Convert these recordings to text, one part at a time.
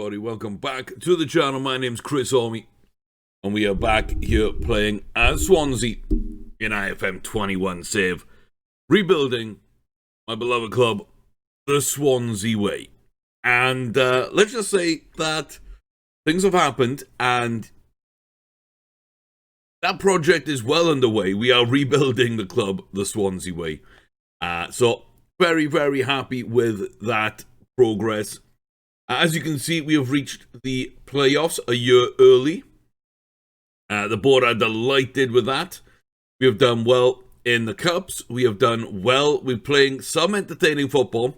everybody, welcome back to the channel. My name's Chris Orme, and we are back here playing as Swansea in FM21 save, rebuilding my beloved club, the Swansea way. And let's just say that things have happened, and that project is well underway. We are rebuilding the club, the Swansea way. So very, very happy with that progress. As you can see, we have reached the playoffs a year early. The board are delighted with that. We have done well in the cups. We have done well with playing some entertaining football,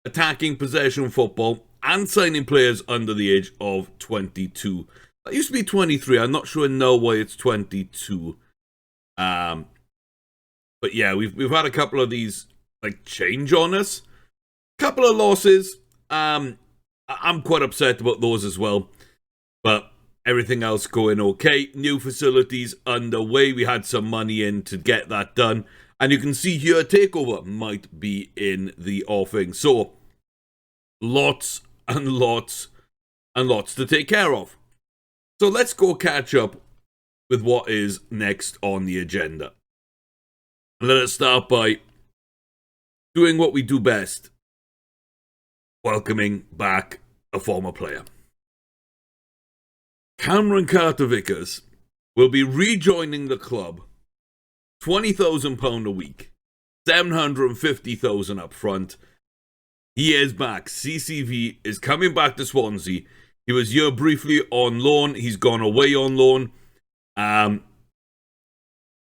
attacking possession football, and signing players under the age of 22. That used to be 23. I'm not sure now why it's 22. But yeah, we've had a couple of these change on us. Couple of losses. I'm quite upset about those as well. But everything else going okay. New facilities underway. We had some money in to get that done. And you can see here, takeover might be in the offing. So, lots and lots and lots to take care of. So let's go catch up with what is next on the agenda. Let us start by doing what we do best. Welcoming back a former player. Cameron Carter-Vickers will be rejoining the club. £20,000 a week. $750,000 up front. He is back. CCV is coming back to Swansea. He was here briefly on loan. He's gone away on loan.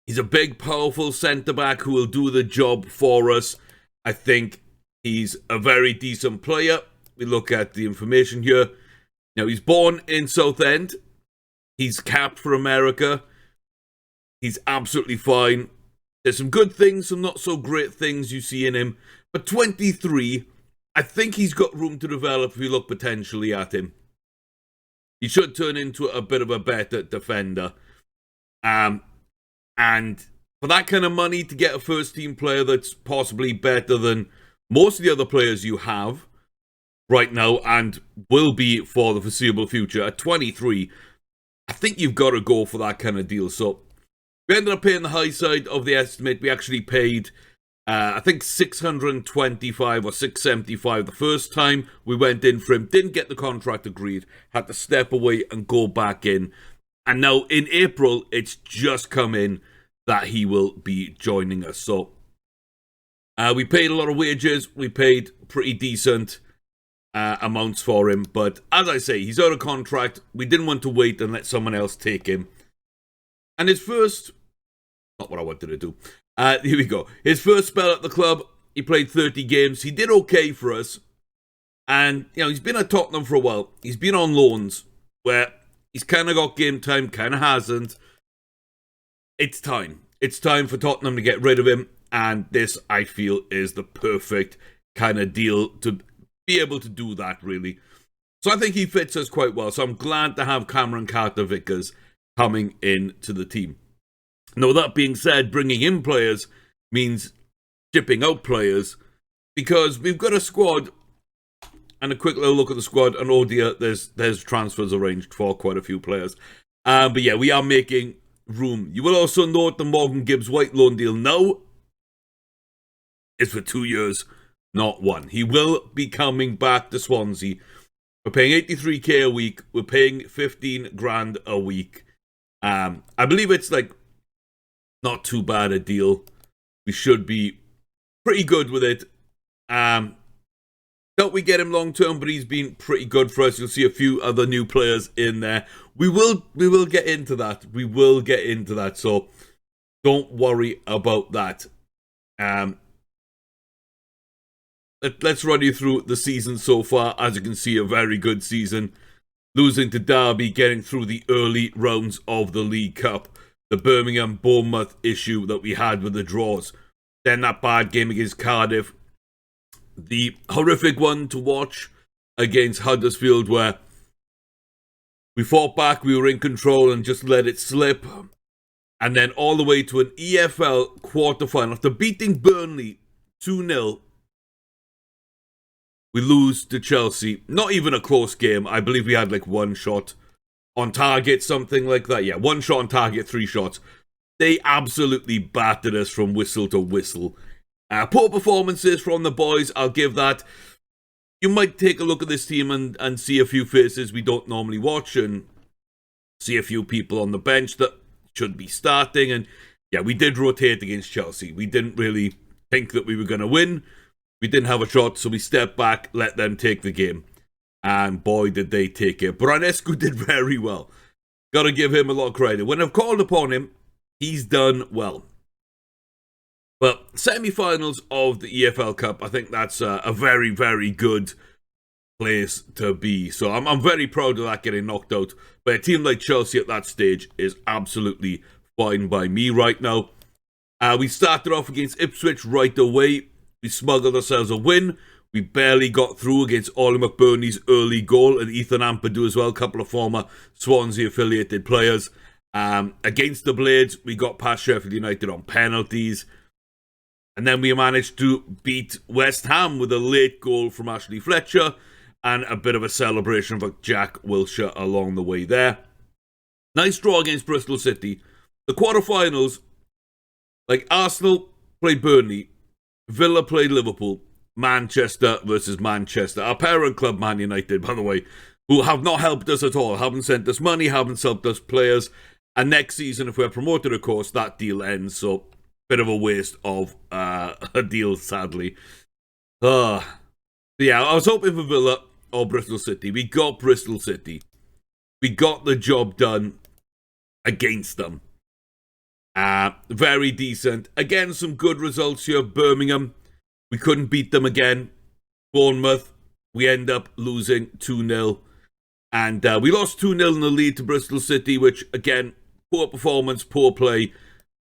He's a big, powerful centre-back who will do the job for us. I think he's a very decent player. We look at the information here. Now, he's born in Southend. He's capped for America. He's absolutely fine. There's some good things, some not so great things you see in him. But 23, I think he's got room to develop if you look potentially at him. He should turn into a bit of a better defender. And for that kind of money, to get a first-team player that's possibly better than most of the other players you have right now and will be for the foreseeable future, at 23, I think you've got to go for that kind of deal. So we ended up paying the high side of the estimate. We actually paid, I think, 625 or 675 the first time we went in for him. Didn't get the contract agreed. Had to step away and go back in. And now in April, it's just come in that he will be joining us. So we paid a lot of wages. We paid pretty decent amounts for him. But as I say, he's out of contract. We didn't want to wait and let someone else take him. And his first... Not what I wanted to do. Here we go. His first spell at the club, he played 30 games. He did okay for us. And, he's been at Tottenham for a while. He's been on loans where he's kind of got game time, kind of hasn't. It's time. It's time for Tottenham to get rid of him. And this, I feel, is the perfect kind of deal to be able to do that, really. So I think he fits us quite well. So I'm glad to have Cameron Carter-Vickers coming into the team. Now, that being said, bringing in players means shipping out players because we've got a squad. And a quick little look at the squad. And oh dear, there's transfers arranged for quite a few players. But yeah, we are making room. You will also note the Morgan Gibbs-White loan deal now is for 2 years, not one. He will be coming back to Swansea. We're paying 83k a week. We're paying 15 grand a week. I believe it's not too bad a deal. We should be pretty good with it. Don't we get him long term, but he's been pretty good for us. You'll see a few other new players in there. We will get into that. We will get into that. So don't worry about that. Let's run you through the season so far. As you can see, a very good season. Losing to Derby, getting through the early rounds of the League Cup. The Birmingham-Bournemouth issue that we had with the draws. Then that bad game against Cardiff. The horrific one to watch against Huddersfield where we fought back, we were in control and just let it slip. And then all the way to an EFL quarter-final after beating Burnley 2-0. We lose to Chelsea. Not even a close game. I believe we had like one shot on target, something like that. Yeah, one shot on target, 3 shots. They absolutely battered us from whistle to whistle. Poor performances from the boys, I'll give that. You might take a look at this team and see a few faces we don't normally watch and see a few people on the bench that should be starting. And yeah, we did rotate against Chelsea. We didn't really think that we were going to win. We didn't have a shot, so we stepped back, let them take the game. And boy, did they take it. Branescu did very well. Got to give him a lot of credit. When I've called upon him, he's done well. But semi-finals of the EFL Cup, I think that's a very, very good place to be. So I'm very proud of that getting knocked out. But a team like Chelsea at that stage is absolutely fine by me right now. We started off against Ipswich right away. We smuggled ourselves a win. We barely got through against Ollie McBurney's early goal and Ethan Ampadu as well, a couple of former Swansea affiliated players. Against the Blades, we got past Sheffield United on penalties. And then we managed to beat West Ham with a late goal from Ashley Fletcher and a bit of a celebration for Jack Wilshere along the way there. Nice draw against Bristol City. The quarterfinals, like Arsenal played Burnley, Villa played Liverpool, Manchester versus Manchester. Our parent club, Man United, by the way, who have not helped us at all, haven't sent us money, haven't helped us players. And next season, if we're promoted, of course, that deal ends. So, bit of a waste of a deal, sadly. Yeah, I was hoping for Villa or Bristol City. We got Bristol City. We got the job done against them. Very decent. Again, some good results here. Birmingham, we couldn't beat them again. Bournemouth, we end up losing 2-0. And we lost 2-0 in the lead to Bristol City, which, again, poor performance, poor play.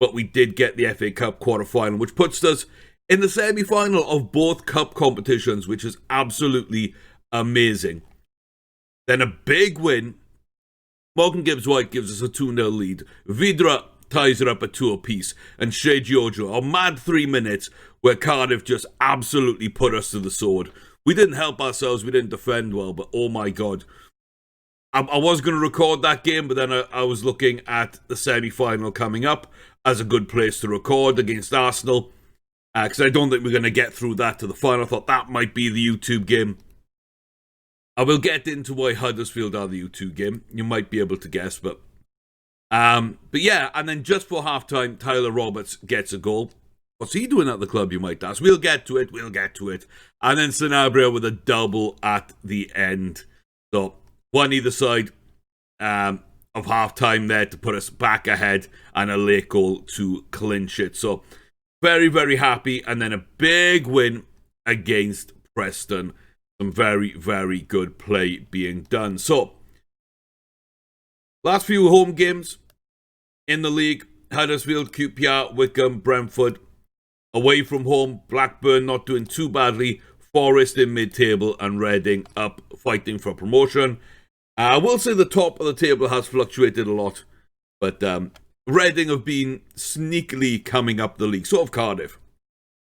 But we did get the FA Cup quarter-final, which puts us in the semi-final of both cup competitions, which is absolutely amazing. Then a big win. Morgan Gibbs-White gives us a 2-0 lead. Vidra ties it up at 2 apiece. And Shea Giorgio, a mad 3 minutes where Cardiff just absolutely put us to the sword. We didn't help ourselves, we didn't defend well, but oh my God. I was going to record that game, but then I was looking at the semi-final coming up as a good place to record against Arsenal. Because I don't think we're going to get through that to the final. I thought that might be the U2 game. I will get into why Huddersfield are the U2 game. You might be able to guess, but yeah, and then just for halftime, Tyler Roberts gets a goal. What's he doing at the club, you might ask? We'll get to it. And then Sanabria with a double at the end. So, one either side of half-time there to put us back ahead and a late goal to clinch it. So, very, very happy. And then a big win against Preston. Some very, very good play being done. So, last few home games in the league. Huddersfield, QPR, Wickham, Brentford. Away from home, Blackburn not doing too badly. Forest in mid-table and Reading up fighting for promotion. I will say the top of the table has fluctuated a lot, but Reading have been sneakily coming up the league. Sort of Cardiff.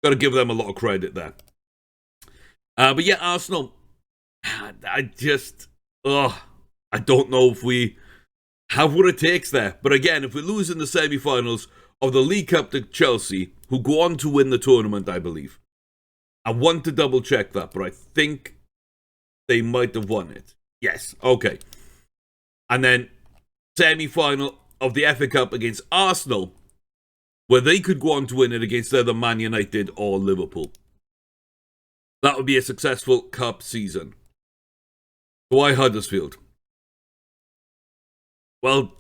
Got to give them a lot of credit there. But yeah, Arsenal, I don't know if we have what it takes there. But again, if we lose in the semi-finals of the League Cup to Chelsea, who go on to win the tournament, I believe. I want to double check that, but I think they might have won it. Yes, okay. And then semi-final of the FA Cup against Arsenal, where they could go on to win it against either Man United or Liverpool. That would be a successful cup season. Why Huddersfield? Well,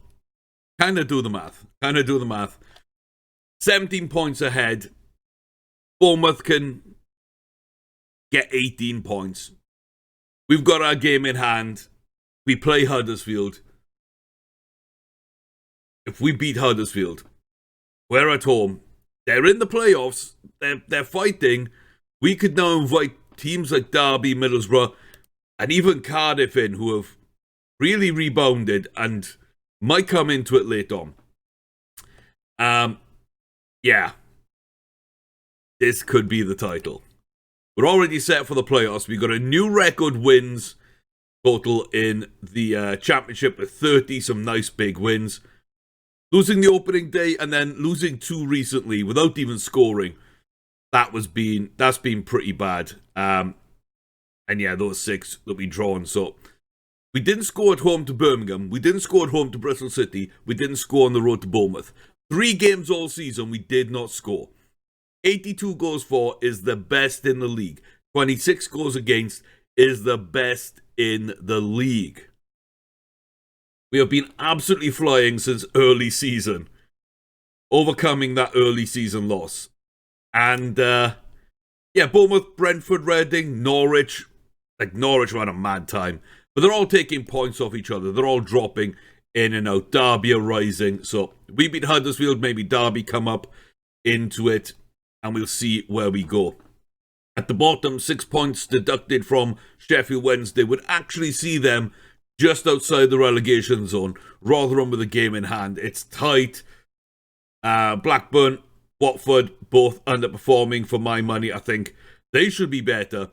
kind of do the math. 17 points ahead. Bournemouth can get 18 points. We've got our game in hand. We play Huddersfield. If we beat Huddersfield, we're at home. They're in the playoffs. They're fighting. We could now invite teams like Derby, Middlesbrough, and even Cardiff in, who have really rebounded and might come into it late on. Yeah. This could be the title. We're already set for the playoffs. We've got a new record wins total in the championship with 30, some nice big wins. Losing the opening day and then losing 2 recently without even scoring. That's been pretty bad. And yeah, those 6 that we drawn. So we didn't score at home to Birmingham. We didn't score at home to Bristol City. We didn't score on the road to Bournemouth. 3 games all season we did not score. 82 goals for is the best in the league. 26 goals against is the best in the league. We have been absolutely flying since early season, overcoming that early season loss. And, Bournemouth, Brentford, Reading, Norwich. Like, Norwich ran a mad time. But they're all taking points off each other. They're all dropping in and out. Derby are rising. So, we beat Huddersfield. Maybe Derby come up into it. And we'll see where we go. At the bottom, 6 points deducted from Sheffield Wednesday would actually see them just outside the relegation zone, rather than with a game in hand. It's tight. Blackburn, Watford, both underperforming for my money. I think they should be better,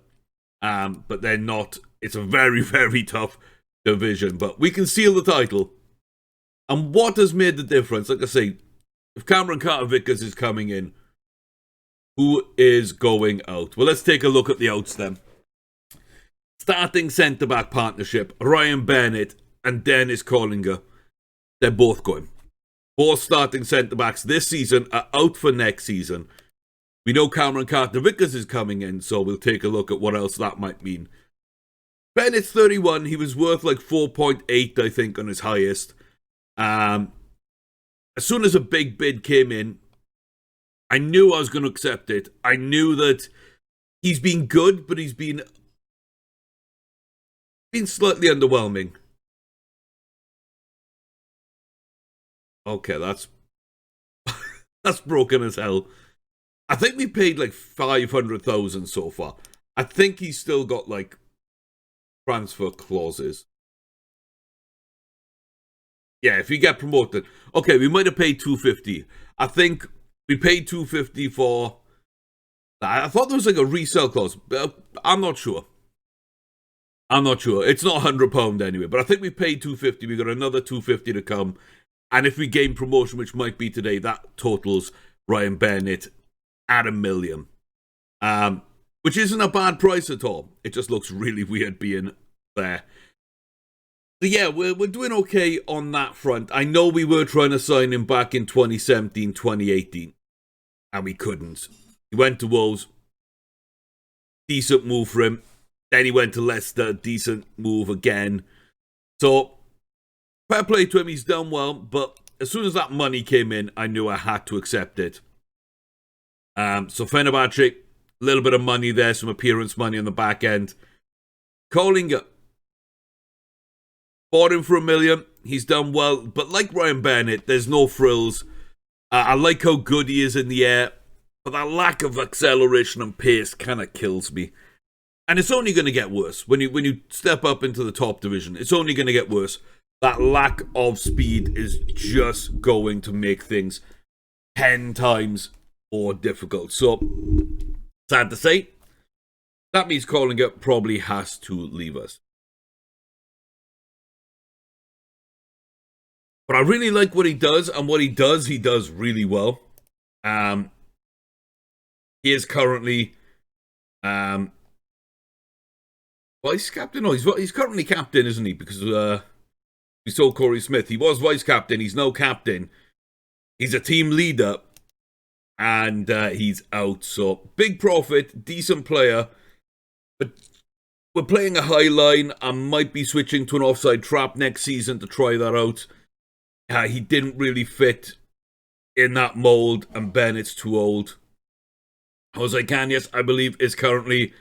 but they're not. It's a very, very tough division, but we can seal the title. And what has made the difference? Like I say, if Cameron Carter-Vickers is coming in, who is going out? Well, let's take a look at the outs then. Starting centre-back partnership, Ryan Bennett and Dennis Collinger. They're both going. Both starting centre-backs this season are out for next season. We know Cameron Carter-Vickers is coming in, so we'll take a look at what else that might mean. Bennett's 31. He was worth like 4.8, I think, on his highest. As soon as a big bid came in, I knew I was going to accept it. I knew that he's been good, but he's been slightly underwhelming. Okay, that's broken as hell. I think we paid like 500,000 so far. I think he's still got like transfer clauses. Yeah, if you get promoted. Okay, we might have paid 250. I think we paid 250 for... I thought there was like a resale clause. I'm not sure. It's not £100 anyway, but I think we paid 250. We got another 250 to come. And if we gain promotion, which might be today, that totals Ryan Bennett at $1 million. Which isn't a bad price at all. It just looks really weird being there. So yeah, we're doing okay on that front. I know we were trying to sign him back in 2017, 2018. And we couldn't. He went to Wolves. Decent move for him. Then he went to Leicester. Decent move again. So, fair play to him. He's done well. But as soon as that money came in, I knew I had to accept it. So, Fenerbahce, a little bit of money there. Some appearance money on the back end. Collinger. Bought him for $1 million. He's done well. But like Ryan Bennett, there's no frills. I like how good he is in the air. But that lack of acceleration and pace kind of kills me. And it's only going to get worse. When you step up into the top division, it's only going to get worse. That lack of speed is just going to make things 10 times more difficult. So, sad to say, that means Collinger probably has to leave us. But I really like what he does, and what he does really well. He is currently vice captain. No, he's currently captain, isn't he? Because we saw Corey Smith. He was vice captain. He's now captain. He's a team leader, and he's out. So big profit, decent player. But we're playing a high line. I might be switching to an offside trap next season to try that out. He didn't really fit in that mold, and Bennett's too old. Jose Cañas, I believe, is currently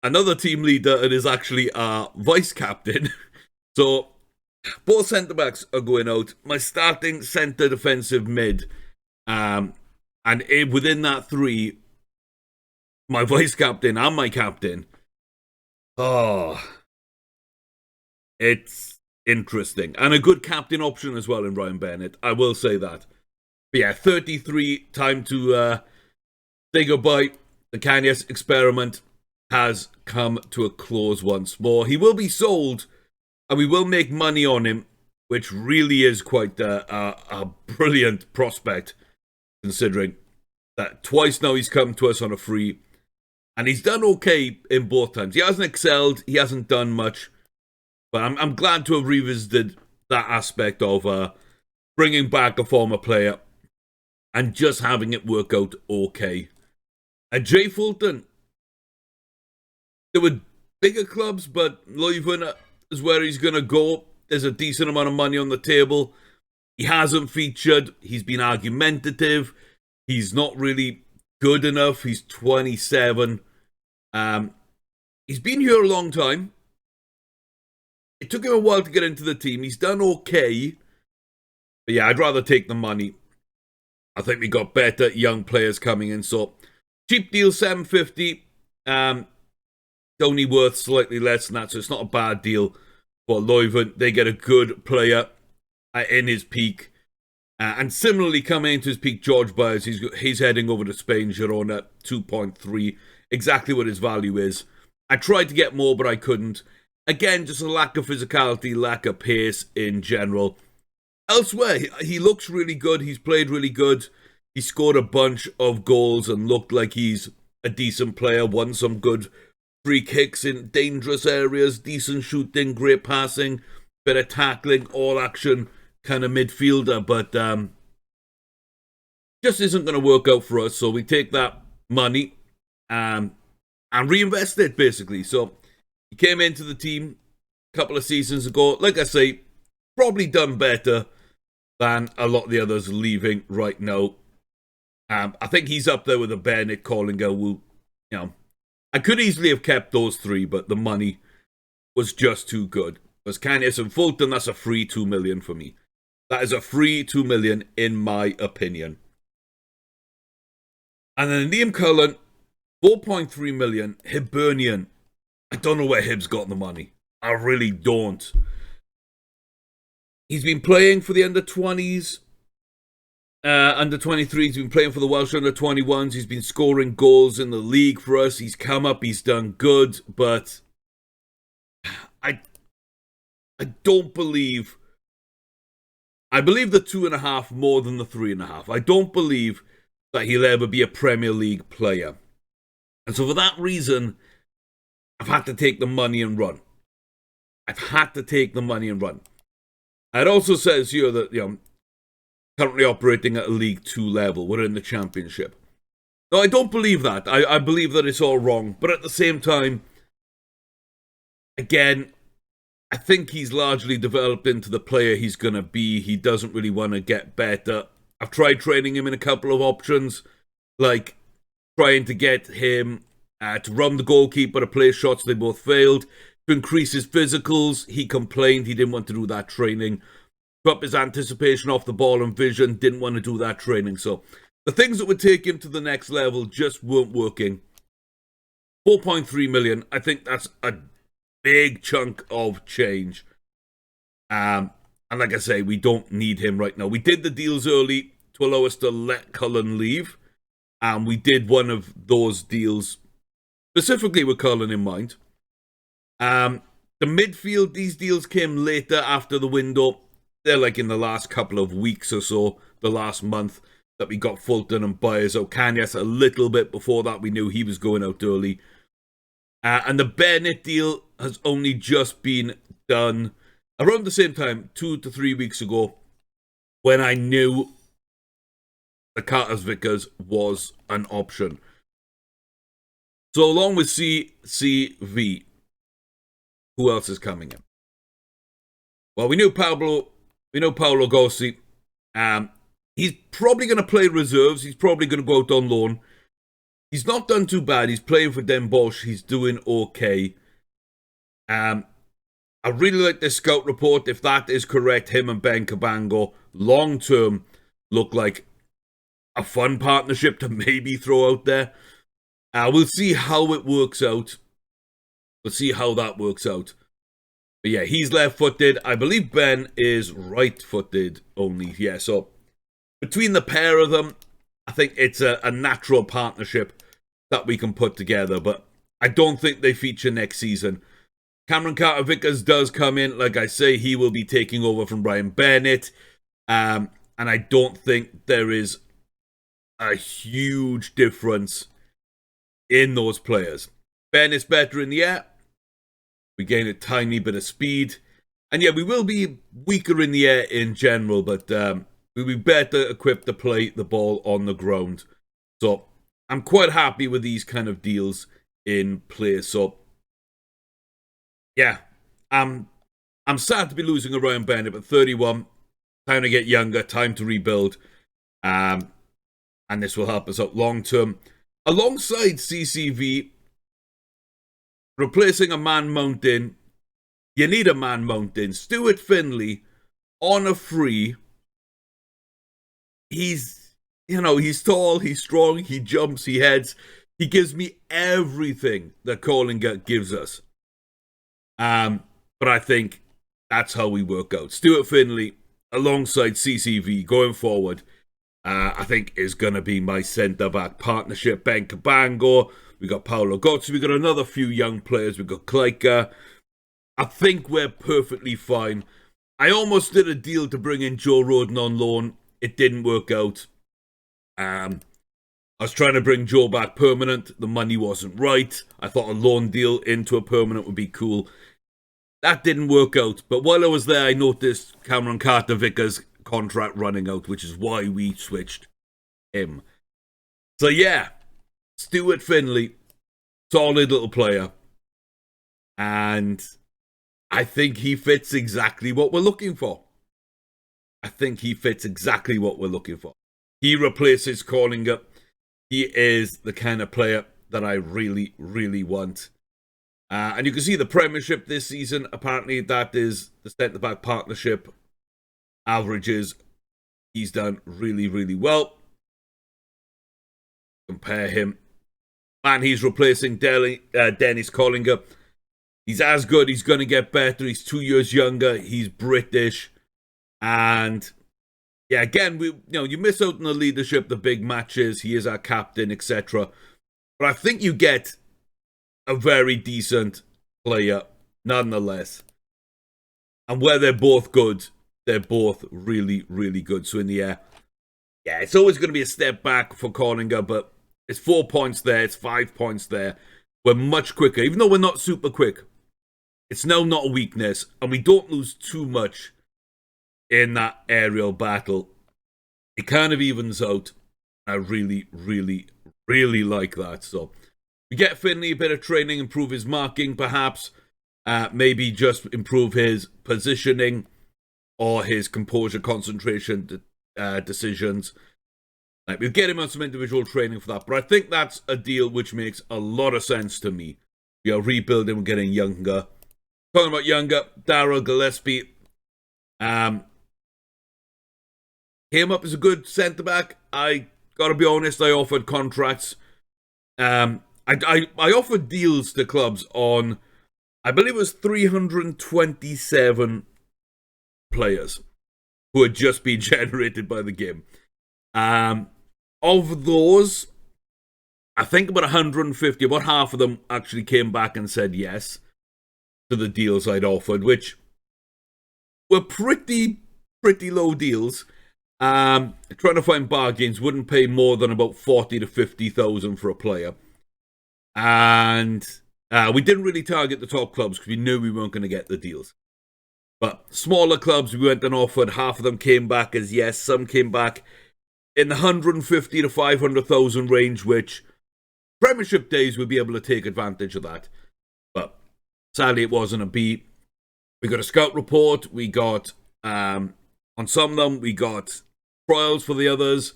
another team leader and is actually our vice captain. So, both centre-backs are going out. My starting centre defensive mid, and within that three, my vice captain and my captain. Oh, it's interesting. And a good captain option as well in Ryan Bennett. I will say that. But yeah, 33, time to say goodbye. the Kanyas experiment has come to a close once more. He will be sold, and we will make money on him, which really is quite a brilliant prospect, considering that twice now he's come to us on a free, and he's done okay in both times. He hasn't excelled, he hasn't done much, but I'm glad to have revisited that aspect of bringing back a former player and just having it work out okay. And Jay Fulton, there were bigger clubs, but Leuven is where he's going to go. There's a decent amount of money on the table. He hasn't featured. He's been argumentative. He's not really good enough. He's 27. He's been here a long time. It took him a while to get into the team. He's done okay. But yeah, I'd rather take the money. I think we got better young players coming in. So, cheap deal, $750. Only worth slightly less than that, so it's not a bad deal for Leuven. They get a good player in his peak. And similarly, coming into his peak, George Byers, he's heading over to Spain, Girona, 2.3. Exactly what his value is. I tried to get more, but I couldn't. Again, just a lack of physicality, lack of pace in general. Elsewhere, he looks really good. He's played really good. He scored a bunch of goals and looked like he's a decent player. Won some good free kicks in dangerous areas. Decent shooting, great passing, bit of tackling, all action kind of midfielder. But just isn't going to work out for us. So we take that money and reinvest it, basically. So he came into the team a couple of seasons ago. Like I say, probably done better than a lot of the others leaving right now. I think he's up there with a Bennett, Collinger, who, I could easily have kept those three, but the money was just too good. Because Kanyas and Fulton, that's a free $2 million for me. That is a free $2 million, in my opinion. And then Liam Cullen, $4.3 million, Hibernian. I don't know where Hibs got the money. I really don't. He's been playing for the under-20s. Under-23s, he's been playing for the Welsh under-21s. He's been scoring goals in the league for us. He's come up, he's done good, but I don't believe... I believe the 2.5 more than the 3.5. I don't believe that he'll ever be a Premier League player. And so for that reason, I've had to take the money and run. I've had to take the money and run. It also says here that, currently operating at a League 2 level. We're in the Championship. No, I don't believe that. I believe that it's all wrong. But at the same time, again, I think he's largely developed into the player he's going to be. He doesn't really want to get better. I've tried training him in a couple of options, like trying to get him to run the goalkeeper, to play shots. They both failed. To increase his physicals, he complained he didn't want to do that training. To up his anticipation off the ball and vision, didn't want to do that training. So the things that would take him to the next level just weren't working. 4.3 million, I think that's a big chunk of change. And like I say, we don't need him right now. We did the deals early to allow us to let Cullen leave. And we did one of those deals specifically with Cullen in mind. The midfield, these deals came later after the window. They're like in the last couple of weeks or so, the last month, that we got Fulton and Byers. Kanyas a little bit before that. We knew he was going out early. And the Bennett deal has only just been done around the same time, 2 to 3 weeks ago, when I knew the Carter's Vickers was an option. So along with CCV, who else is coming in? Well, we know Paulo Gossi. He's probably going to play reserves. He's probably going to go out on loan. He's not done too bad. He's playing for Den Bosch. He's doing okay. I really like this scout report. If that is correct, him and Ben Cabango, long-term, look like a fun partnership to maybe throw out there. We'll see how it works out. We'll see how that works out. But yeah, he's left-footed. I believe Ben is right-footed only. Yeah, so between the pair of them, I think it's a natural partnership that we can put together, but I don't think they feature next season. Cameron Carter-Vickers does come in. Like I say, he will be taking over from Ryan Bennett. And I don't think there is a huge difference in those players. Bennett's better in the air. We gain a tiny bit of speed. And yeah, we will be weaker in the air in general, but we'll be better equipped to play the ball on the ground. So I'm quite happy with these kind of deals in place. So yeah, I'm sad to be losing a Ryan Bennett, but 31, time to get younger, time to rebuild. And this will help us out long term. Alongside CCV, replacing a man mountain, you need a man mountain. Stuart Finley on a free. He's tall, he's strong, he jumps, he heads. He gives me everything that Callinger gives us. But I think that's how we work out. Stuart Finley alongside CCV going forward, I think is going to be my centre-back partnership. Ben Cabango, we got Paolo Gozzi, we got another few young players, we got Kleiker. I think we're perfectly fine. I almost did a deal to bring in Joe Roden on loan. It didn't work out. I was trying to bring Joe back permanent. The money wasn't right. I thought a loan deal into a permanent would be cool. That didn't work out. But while I was there, I noticed Cameron Carter-Vickers' contract running out, which is why we switched him. So yeah, Stuart Finley, solid little player. And I think he fits exactly what we're looking for. He replaces Callinger. He is the kind of player that I really, really want. And you can see the Premiership this season. Apparently, that is the centre-back partnership averages. He's done really, really well. Compare him. And he's replacing Dennis Callinger. He's as good. He's going to get better. He's 2 years younger. He's British. And yeah, again, you miss out on the leadership, the big matches. He is our captain, etc. But I think you get a very decent player, nonetheless. And where they're both good, they're both really, really good. So in the air, yeah, it's always going to be a step back for Callinger, but it's 4 points there, it's 5 points there. We're much quicker, even though we're not super quick. It's now not a weakness, and we don't lose too much in that aerial battle. It kind of evens out. I really, really, really like that. So we get Finley a bit of training, improve his marking, perhaps. Maybe just improve his positioning or his composure, concentration, decisions. We'll get him on some individual training for that. But I think that's a deal which makes a lot of sense to me. We are rebuilding, we're getting younger. Talking about younger, Daryl Gillespie. Came up as a good centre-back. I gotta be honest, I offered contracts. I offered deals to clubs on, I believe it was 327 players who had just been generated by the game. Of those, I think about 150, about half of them actually came back and said yes to the deals I'd offered, which were pretty low deals. Trying to find bargains, wouldn't pay more than about 40 to 50,000 for a player. And we didn't really target the top clubs because we knew we weren't going to get the deals. But smaller clubs, we went and offered. Half of them came back as yes. Some came back in the 150 to 500,000 range, which Premiership days would be able to take advantage of that. But sadly, it wasn't a B. We got a scout report. We got, on some of them, we got trials for the others.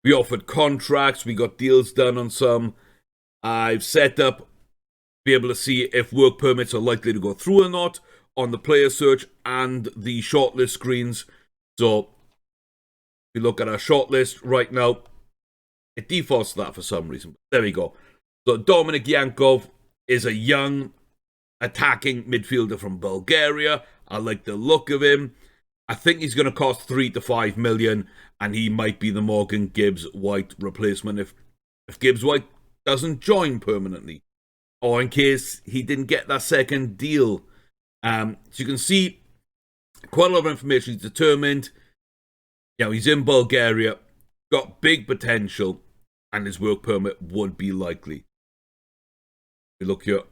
We offered contracts. We got deals done on some. I've set up be able to see if work permits are likely to go through or not on the player search and the shortlist screens. So if we look at our shortlist right now, it defaults to that for some reason. There we go. So Dominik Yankov is a young attacking midfielder from Bulgaria. I like the look of him. I think he's going to cost 3 to 5 million, and he might be the Morgan Gibbs White replacement. If Gibbs White doesn't join permanently, or in case he didn't get that second deal. So you can see quite a lot of information. He's determined. He's in Bulgaria, got big potential, and his work permit would be likely. We look here,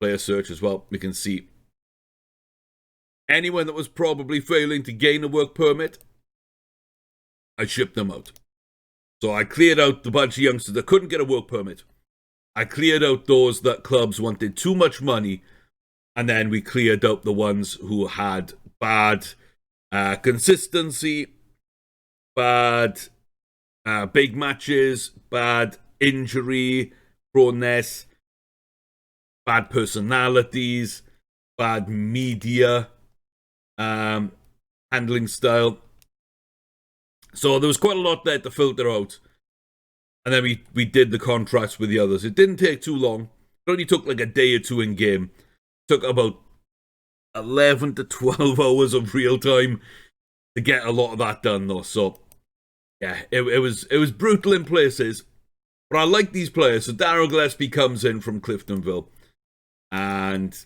player search as well. We can see anyone that was probably failing to gain a work permit, I shipped them out. So I cleared out the bunch of youngsters that couldn't get a work permit. I cleared out those that clubs wanted too much money, and then we cleared out the ones who had bad consistency, bad big matches, bad injury proneness, bad personalities, bad media handling style. So there was quite a lot there to filter out. And then we did the contracts with the others. It didn't take too long. It only took like a day or two in game. It took about 11 to 12 hours of real time to get a lot of that done though. So yeah, it was brutal in places. But I like these players. So Daryl Gillespie comes in from Cliftonville. And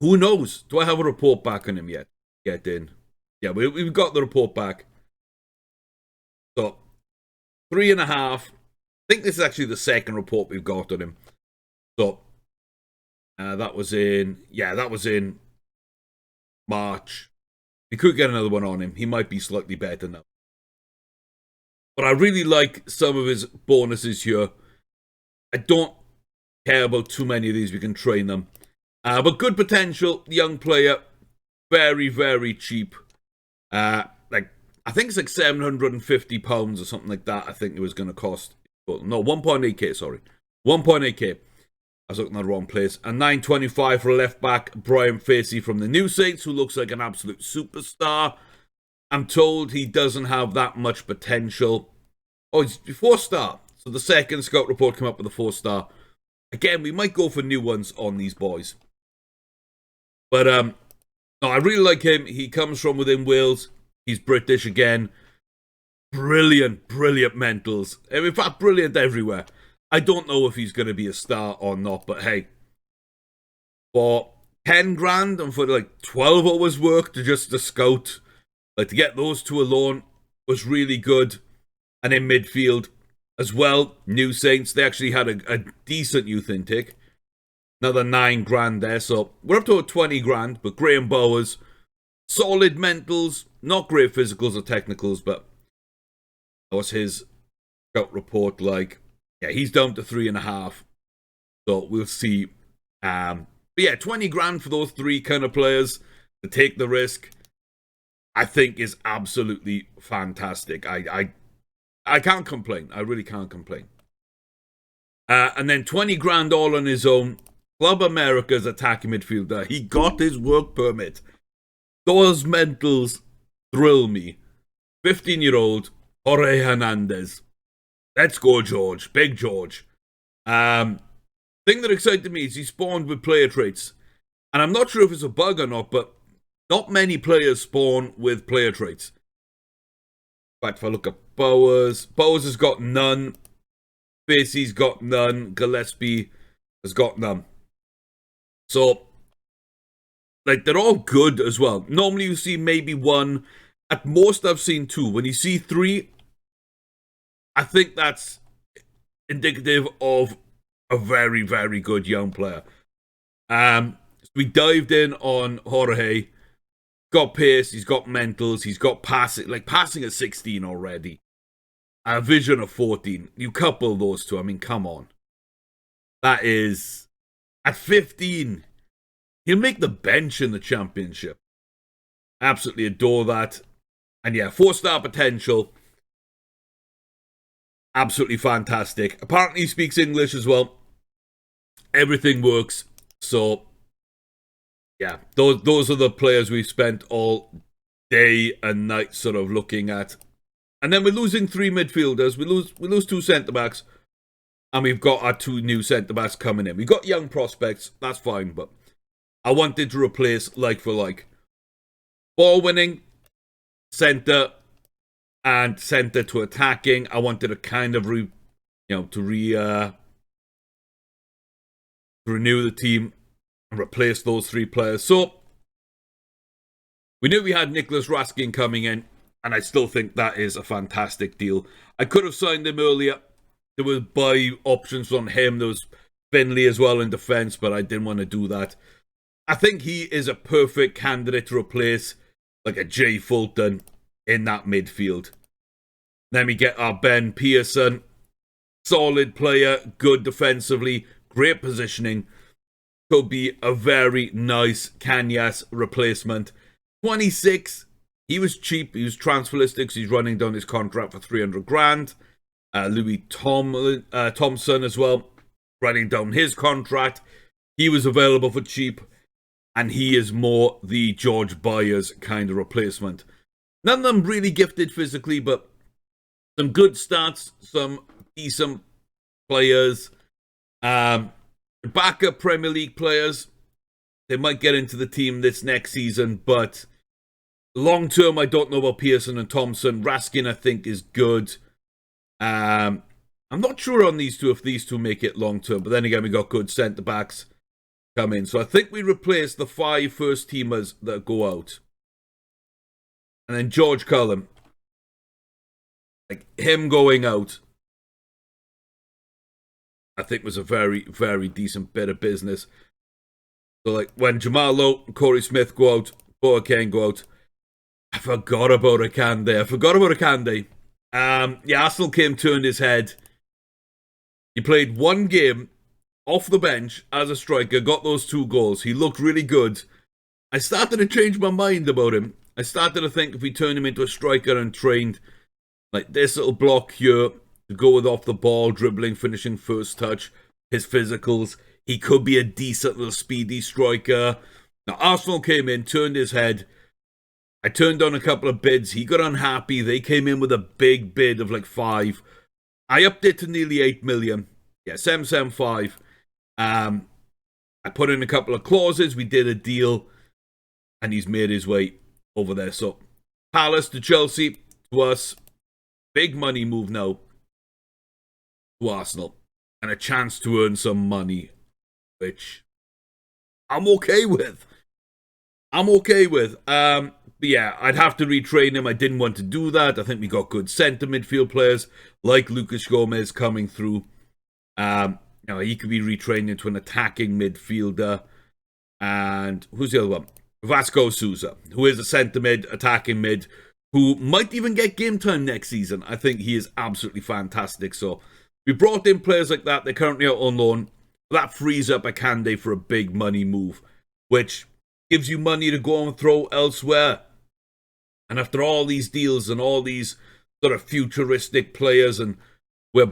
who knows? Do I have a report back on him yet? Get in. Yeah, we've got the report back. So 3.5. I think this is actually the second report we've got on him. So that was in March. We could get another one on him. He might be slightly better now. But I really like some of his bonuses here. I don't care about too many of these. We can train them. But good potential, young player. Very, very cheap. I think it's like £750 or something like that. I think it was going to cost. No, 1.8k, sorry. 1.8k. I was looking at the wrong place. And 9.25 for a left back, Brian Facey from the New Saints, who looks like an absolute superstar. I'm told he doesn't have that much potential. Oh, he's 4-star. So the second scout report came up with a 4-star. Again, we might go for new ones on these boys. But no, I really like him. He comes from within Wales. He's British again. Brilliant, brilliant mentals. In fact, brilliant everywhere. I don't know if he's going to be a star or not, but hey, for 10 grand and for like 12 hours work to scout, like to get those two alone was really good. And in midfield as well, New Saints, they actually had a decent youth intake. Another 9 grand there, so we're up to 20 grand, but Graham Bowers, solid mentals, not great physicals or technicals, but what's his scout report like? Yeah, he's down to 3.5, so we'll see. But yeah, 20 grand for those 3 kind of players to take the risk, I think is absolutely fantastic. I can't complain. I really can't complain. And then 20 grand all on his own. Club America's attacking midfielder. He got his work permit. Those mentals thrill me. 15-year-old Jorge Hernandez. Let's go, George. Big George. Thing that excited me is he spawned with player traits. And I'm not sure if it's a bug or not, but not many players spawn with player traits. In fact, if I look at Bowers has got none. Facey's got none. Gillespie has got none. So, like, they're all good as well. Normally you see maybe 1. At most I've seen 2. When you see 3, I think that's indicative of a very, very good young player. We dived in on Jorge. Got pace, he's got mentals, he's got passing. Like, passing at 16 already. A vision of 14. You couple those two, I mean, come on. That is... At 15, he'll make the bench in the championship. Absolutely adore that. And yeah, 4-star potential. Absolutely fantastic. Apparently he speaks English as well. Everything works. So, yeah, those are the players we've spent all day and night sort of looking at. And then we're losing 3 midfielders. We lose 2 centre-backs. And we've got our 2 new centre-backs coming in. We've got young prospects. That's fine, but I wanted to replace like for like. Ball winning, centre, and centre to attacking. I wanted to kind of to renew the team and replace those 3 players. So we knew we had Nicholas Raskin coming in, and I still think that is a fantastic deal. I could have signed him earlier. There were buy options on him. There was Finley as well in defence, but I didn't want to do that. I think he is a perfect candidate to replace like a Jay Fulton in that midfield. Then we get our Ben Pearson. Solid player, good defensively, great positioning. Could be a very nice Kanyas replacement. 26, he was cheap. He was transferlistics. He's running down his contract for 300 grand. Louis Thompson as well, running down his contract. He was available for cheap, and he is more the George Byers kind of replacement. None of them really gifted physically, but some good stats, some decent players. Backup Premier League players. They might get into the team this next season, but long term, I don't know about Pearson and Thompson. Raskin, I think, is good. I'm not sure on these two if these two make it long term, but then again, we got good centre backs come in. So I think we replace the 5 first teamers that go out. And then George Cullen. Like him going out, I think was a very, very decent bit of business. So like when Jamal Lowe and Corey Smith go out, Boateng go out, I forgot about Akande. Arsenal came, turned his head. He played 1 game off the bench as a striker, got those 2 goals. He looked really good. I started to change my mind about him. I started to think if we turned him into a striker and trained like this little block here to go with off the ball, dribbling, finishing first touch, his physicals, he could be a decent little speedy striker. Now Arsenal came in, turned his head. I turned down a couple of bids. He got unhappy. They came in with a big bid of like 5. I upped it to nearly 8 million. Yeah, 775. I put in a couple of clauses. We did a deal, and he's made his way over there. So Palace to Chelsea to us. Big money move now to Arsenal, and a chance to earn some money, which I'm okay with. But yeah, I'd have to retrain him. I didn't want to do that. I think we got good centre midfield players like Lucas Gomez coming through. He could be retrained into an attacking midfielder. And who's the other one? Vasco Souza, who is a centre mid, attacking mid, who might even get game time next season. I think he is absolutely fantastic. So we brought in players like that. They're currently out on loan. That frees up Akande for a big money move, which gives you money to go and throw elsewhere. And after all these deals and all these sort of futuristic players, and we're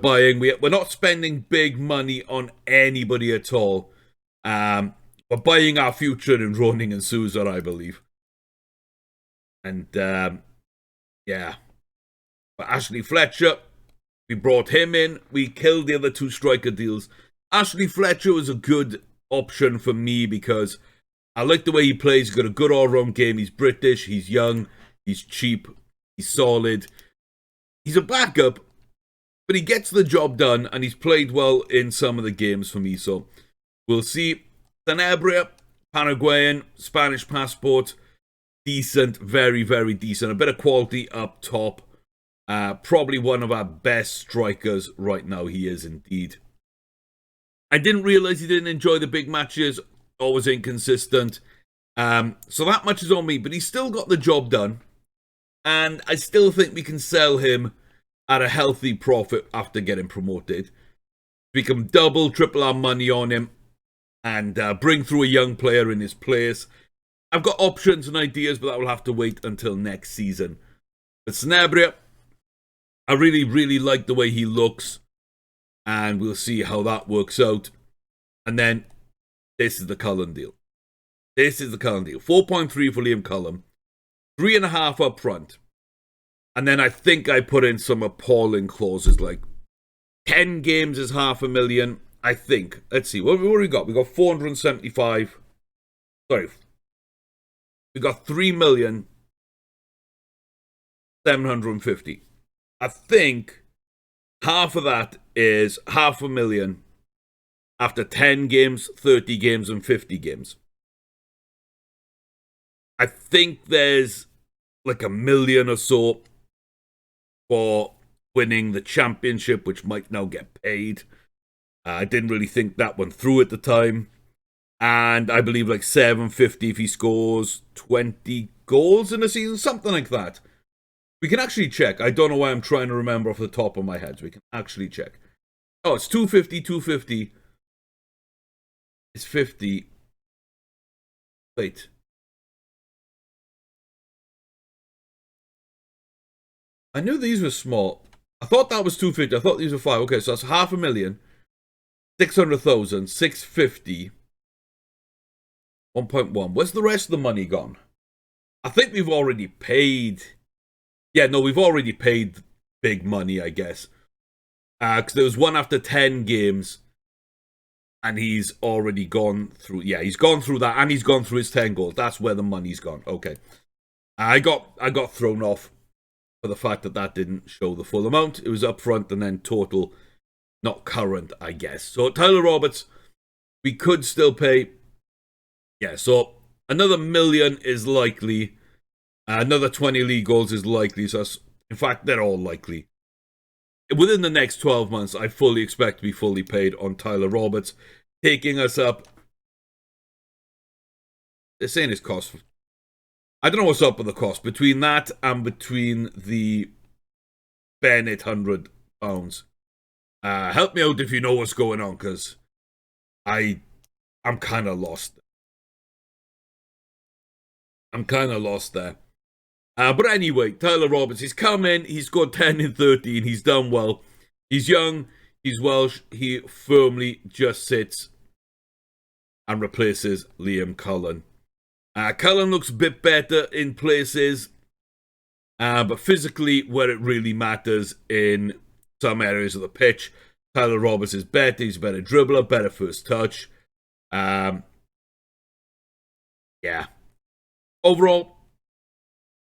not spending big money on anybody at all. We're buying our future in Roning and Souza, I believe. And yeah. But Ashley Fletcher, we brought him in. We killed the other 2 striker deals. Ashley Fletcher was a good option for me because I like the way he plays. He's got a good all-round game. He's British. He's young. He's cheap. He's solid. He's a backup, but he gets the job done, and he's played well in some of the games for me. So we'll see. Sanabria, Paraguayan, Spanish passport. Decent. Very, very decent. A bit of quality up top. Probably one of our best strikers right now. He is indeed. I didn't realize he didn't enjoy the big matches. Always inconsistent. So that much is on me, but he's still got the job done. And I still think we can sell him at a healthy profit after getting promoted. We can double, triple our money on him and bring through a young player in his place. I've got options and ideas, but that will have to wait until next season. But Sanabria, I really, really like the way he looks. And we'll see how that works out. And then this is the Cullen deal. 4.3 for Liam Cullen. 3.5 up front. And then I think I put in some appalling clauses like 10 games is 500,000. I think. Let's see. What have we got? We got 475. Sorry. We got 3,750,000. I think half of that is 500,000 after 10 games, 30 games, and 50 games. I think there's like 1 million or so for winning the championship, which might now get paid. I didn't really think that one through at the time. And I believe like 750 if he scores 20 goals in a season, something like that. We can actually check. I don't know why I'm trying to remember off the top of my head. So we can actually check. Oh, it's 250, 250. It's 50. Wait. I knew these were small. I thought that was 250. I thought these were 5. Okay, so that's 500,000. 600,000. 650. 1.1. Where's the rest of the money gone? I think we've already paid. Yeah, no, we've already paid big money, I guess. Because there was one after 10 games. And he's already gone through. Yeah, he's gone through that. And he's gone through his 10 goals. That's where the money's gone. Okay. I got thrown off for the fact that didn't show the full amount. It was up front and then total, not current, I guess. So Tyler Roberts, we could still pay. Yeah, so another 1 million is likely. Another 20 league goals is likely. So in fact, they're all likely. Within the next 12 months, I fully expect to be fully paid on Tyler Roberts, taking us up. They're saying his cost. I don't know what's up with the cost. Between that and between the Bennett £100. Help me out if you know what's going on, because I'm kind of lost. I'm kind of lost there. But anyway, Tyler Roberts, he's come in, he's scored 10 in 13, he's done well. He's young, he's Welsh, he firmly just sits and replaces Liam Cullen. Cullen looks a bit better in places, but physically, where it really matters in some areas of the pitch, Tyler Roberts is better, he's a better dribbler, better first touch. Yeah. Overall,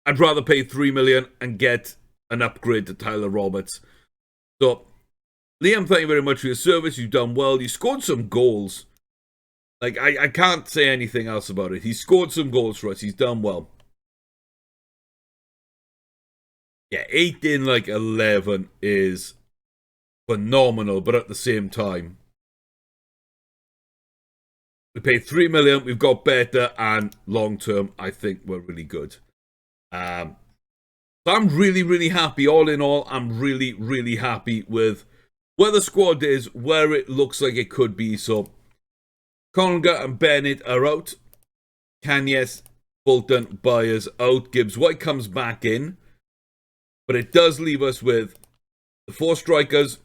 I'd rather pay 3 million and get an upgrade to Tyler Roberts. So, Liam, thank you very much for your service. You've done well. You scored some goals. Like, I can't say anything else about it. He scored some goals for us. He's done well. Yeah, 8 in like 11 is phenomenal, but at the same time, we paid 3 million. We've got better, and long term, I think we're really good. So I'm really, really happy. All in all, I'm really, really happy with where the squad is, where it looks like it could be. So, Conger and Bennett are out. Kanyes, Bolton, Byers out. Gibbs White comes back in. But it does leave us with the 4 strikers,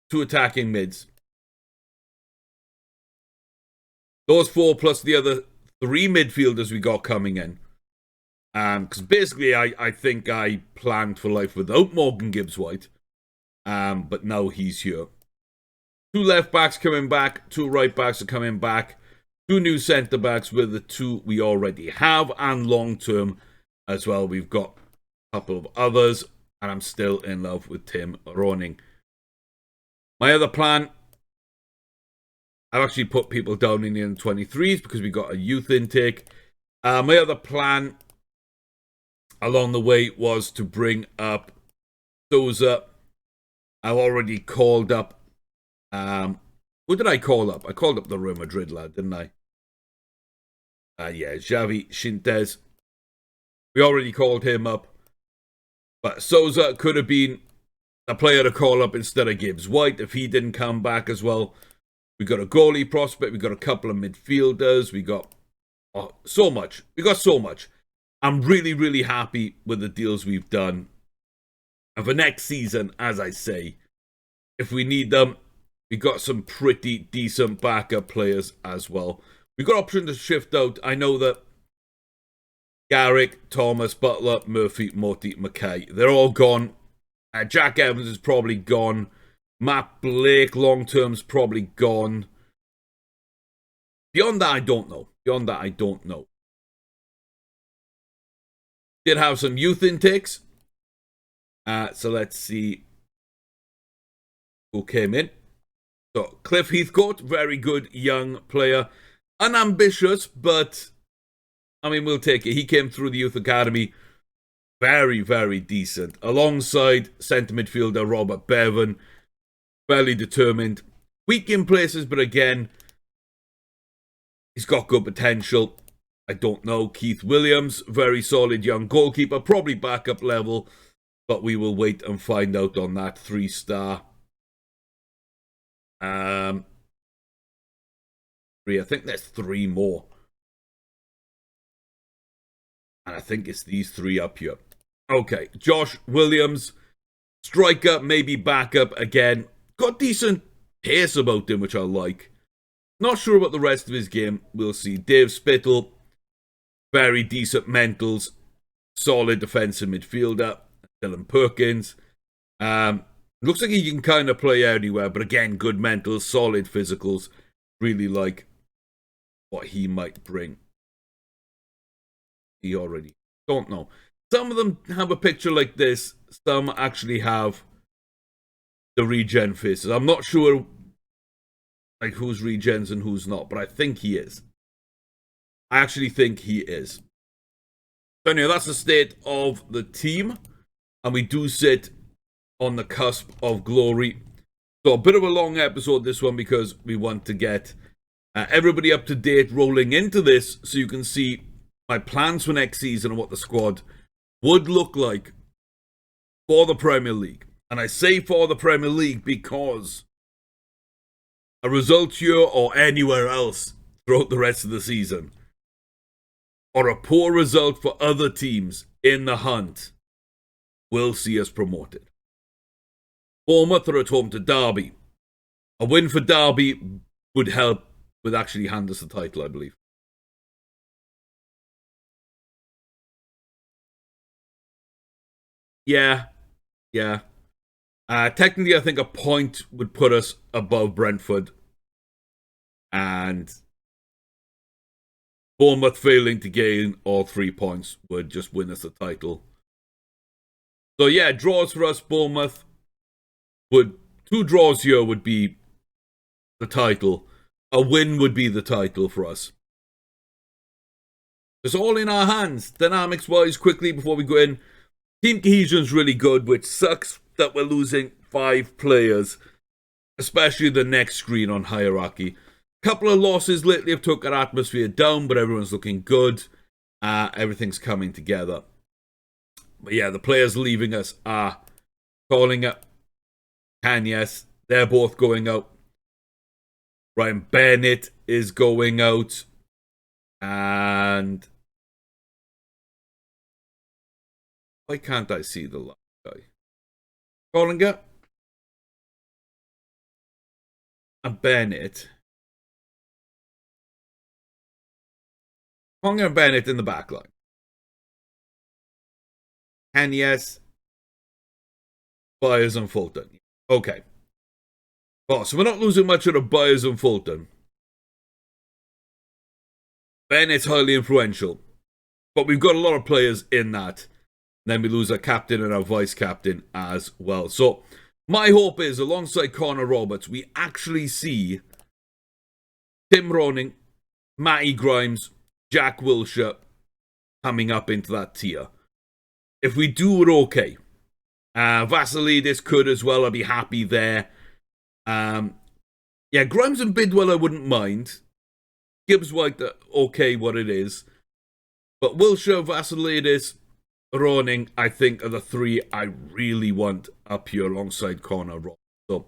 2 attacking mids. Those 4 plus the other 3 midfielders we got coming in. Because basically, I think I planned for life without Morgan Gibbs White. But now he's here. 2 left backs coming back. 2 right backs are coming back. 2 new centre backs with the 2 we already have. And long term as well, we've got a couple of others. And I'm still in love with Tim Roning. My other plan, I've actually put people down in the under-23s because we got a youth intake. My other plan along the way was to bring up Souza. I've already called up. Who did I call up? I called up the Real Madrid lad, didn't I? Yeah, Xavi Shintez. We already called him up. But Souza could have been a player to call up instead of Gibbs White if he didn't come back as well. We got a goalie prospect. We got a couple of midfielders. We got so much. We got so much. I'm really, really happy with the deals we've done. And for next season, as I say, if we need them, we got some pretty decent backup players as well. We got option to shift out. I know that Garrick, Thomas, Butler, Murphy, Morty, McKay, they're all gone. Jack Evans is probably gone. Matt Blake, long term's probably gone. Beyond that, I don't know. Did have some youth intakes. So let's see. who came in. So Cliff Heathcote, very good young player. Unambitious, but I mean, we'll take it. He came through the youth academy. Very, very decent. Alongside centre midfielder Robert Bevan. Fairly determined. Weak in places, but again, he's got good potential. I don't know. Keith Williams, very solid young goalkeeper. Probably backup level, but we will wait and find out on that 3-star. I think there's 3 more. And I think it's these 3 up here. Okay, Josh Williams, striker, maybe backup again. Got decent pace about him, which I like. Not sure about the rest of his game. We'll see. Dave Spittle, very decent mentals. Solid defensive midfielder. Dylan Perkins. Looks like he can kind of play anywhere, but again, good mentals, solid physicals. Really like what he might bring. He already don't know. Some of them have a picture like this. Some actually have the regen faces. I'm not sure like who's regens and who's not, but I think he is. I actually think he is. So anyway, that's the state of the team. And we do sit on the cusp of glory. So a bit of a long episode, this one, because we want to get everybody up to date rolling into this so you can see my plans for next season and what the squad would look like for the Premier League. And I say for the Premier League because a result here or anywhere else throughout the rest of the season, or a poor result for other teams in the hunt, will see us promoted. Bournemouth are at home to Derby. A win for Derby would help with actually hand us the title, I believe. Yeah. Technically, I think a point would put us above Brentford. And Bournemouth failing to gain all 3 points would just win us the title. So yeah, draws for us. Bournemouth would 2 draws here would be the title. A win would be the title for us. It's all in our hands, dynamics wise. Quickly before we go in, team cohesion's really good, which sucks that we're losing 5 players, especially the next screen on hierarchy. Couple of losses lately have took our atmosphere down, but everyone's looking good. Everything's coming together. But yeah, the players leaving us are calling up Kanyes. They're both going out. Ryan Bennett is going out. And why can't I see the last guy? Collinger and Bennett. Collinger and Bennett in the back line. Kanyes, Byers and Fulton. Okay. Oh, so we're not losing much out of Byers and Fulton. Bennett's highly influential. But we've got a lot of players in that. Then we lose our captain and our vice-captain as well. So, my hope is, alongside Connor Roberts, we actually see Tim Roning, Matty Grimes, Jack Wilshere coming up into that tier. If we do it okay. Vasilidis could as well. I'd be happy there. Yeah, Grimes and Bidwell I wouldn't mind. Gibbs White, okay, what it is. But Wilshere, Vasilidis, Roning, I think, are the 3 I really want up here alongside Connor Roberts. So,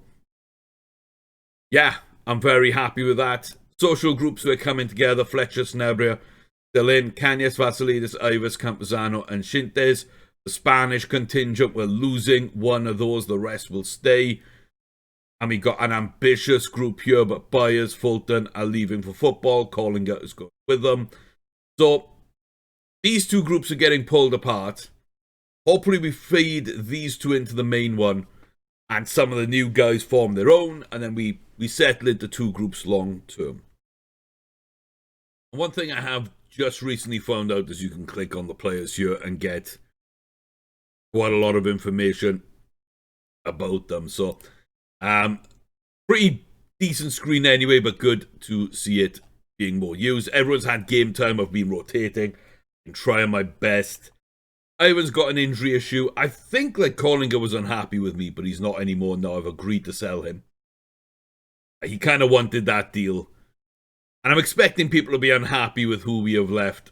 yeah, I'm very happy with that. Social groups were coming together. Fletcher, Snebria, still in. Kanyes, Vasilidis, Ivers, Campuzano, and Shintes. The Spanish contingent, we're losing one of those. The rest will stay. And we got an ambitious group here, but Byers, Fulton are leaving for football. Collinger is going with them. So, these 2 groups are getting pulled apart. Hopefully we feed these 2 into the main one. And some of the new guys form their own. And then we settle into 2 groups long term. One thing I have just recently found out is you can click on the players here and get quite a lot of information about them. So, Pretty decent screen anyway, but good to see it being more used. Everyone's had game time. I've been rotating and trying my best. Ivan's got an injury issue. I think like Collinger was unhappy with me, but he's not anymore now. I've agreed to sell him. He kind of wanted that deal. And I'm expecting people to be unhappy with who we have left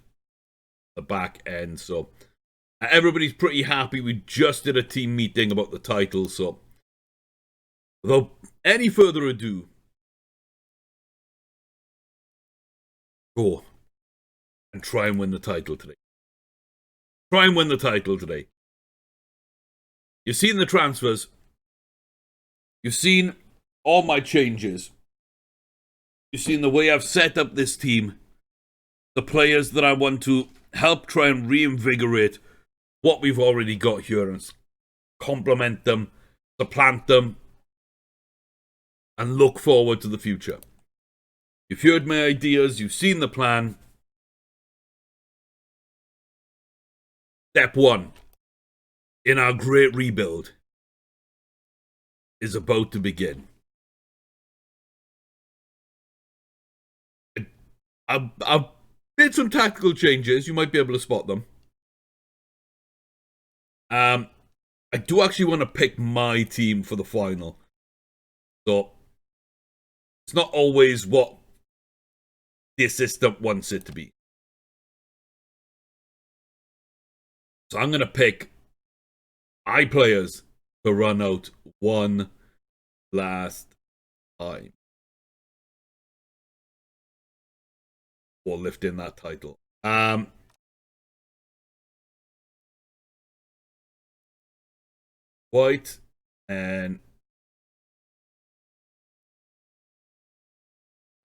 the back end. So everybody's pretty happy. We just did a team meeting about the title. So without any further ado, go and try and win the title today. Try and win the title today. You've seen the transfers. You've seen all my changes. You've seen the way I've set up this team. The players that I want to help try and reinvigorate what we've already got here and complement them, supplant them, and look forward to the future. You've heard my ideas. You've seen the plan. Step 1 in our great rebuild is about to begin. I've made some tactical changes. You might be able to spot them. I do actually want to pick my team for the final. So it's not always what the assistant wants it to be. So I'm going to pick my players to run out one last time. Or lift in that title. White and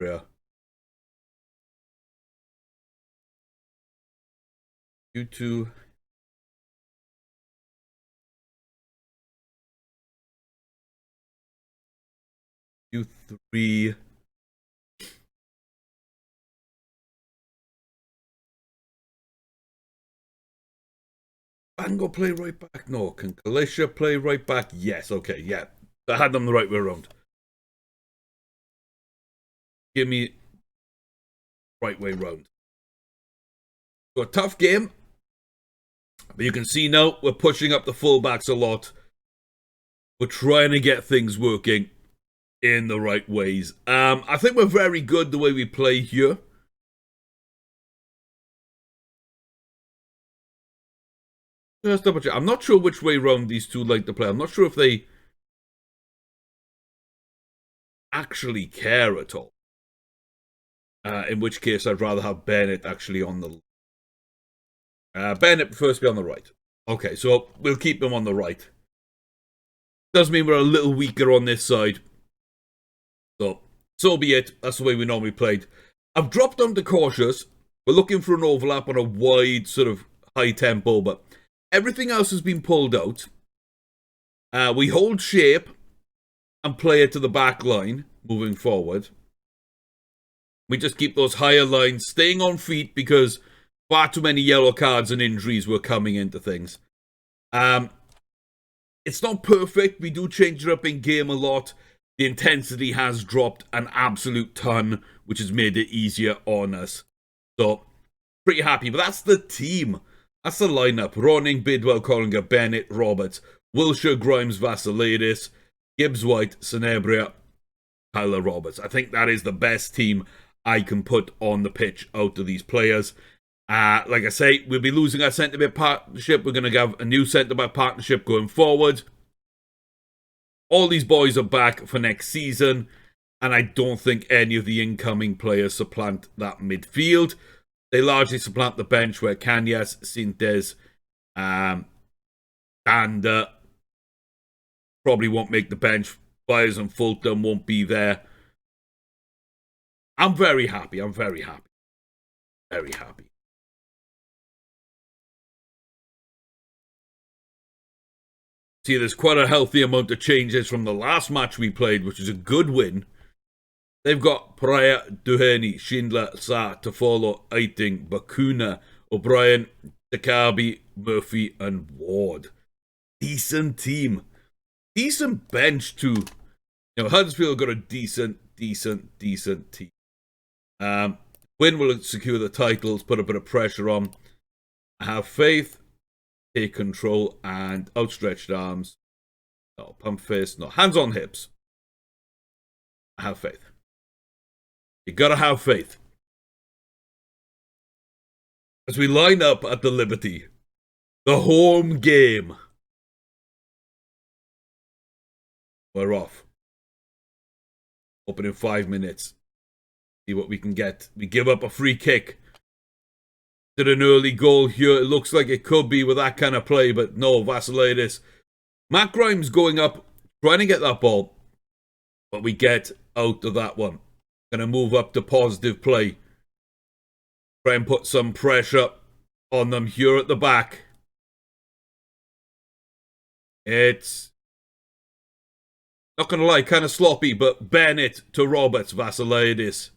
yeah. You two. You three. Bango play right back? No. Can Kalisha play right back? Yes. Okay. Yeah. I had them the right way around. Give me right way round. So a tough game. But you can see now we're pushing up the fullbacks a lot. We're trying to get things working in the right ways. I think we're very good the way we play here. Just double check. I'm not sure which way round these two like to play. I'm not sure if they actually care at all. In which case, I'd rather have Bennett actually on the... Bennett prefers to be on the right. Okay, so we'll keep him on the right. Does mean we're a little weaker on this side. So be it. That's the way we normally played. I've dropped down to cautious. We're looking for an overlap on a wide sort of high tempo, but everything else has been pulled out. We hold shape and play it to the back line moving forward. We just keep those higher lines staying on feet because far too many yellow cards and injuries were coming into things. It's not perfect. We do change it up in game a lot. The intensity has dropped an absolute ton, which has made it easier on us. So, pretty happy. But that's the team. That's the lineup. Ronning, Bidwell, Collinger, Bennett, Roberts, Wilshire, Grimes, Vassiliadis, Gibbs, White, Sanabria, Tyler Roberts. I think that is the best team I can put on the pitch out of these players. Like I say, we'll be losing our centre-back partnership. We're going to have a new centre-back partnership going forward. All these boys are back for next season, and I don't think any of the incoming players supplant that midfield. They largely supplant the bench where Kanyas, Sintes, and probably won't make the bench. Byers and Fulton won't be there. I'm very happy. I'm very happy. Very happy. See, there's quite a healthy amount of changes from the last match we played, which is a good win. They've got Pryor, Duheni, Schindler, Sa, Tafolo, Eiting, Bakuna, O'Brien, Takabi, Murphy, and Ward. Decent team. Decent bench too. Huddersfield got a decent team. Win will secure the titles, put a bit of pressure on. Have faith, take control, and outstretched arms. No, pump fist, no, hands on hips. Have faith. You gotta have faith. As we line up at the Liberty, the home game. We're off. Open in 5 minutes. See what we can get. We give up a free kick. Did an early goal here. It looks like it could be with that kind of play, but no, Vassiliadis. Matt Grimes going up, trying to get that ball. But we get out of that one. Gonna move up to positive play. Try and put some pressure on them here at the back. It's not gonna lie, kind of sloppy, but Bennett to Roberts, Vassiliadis.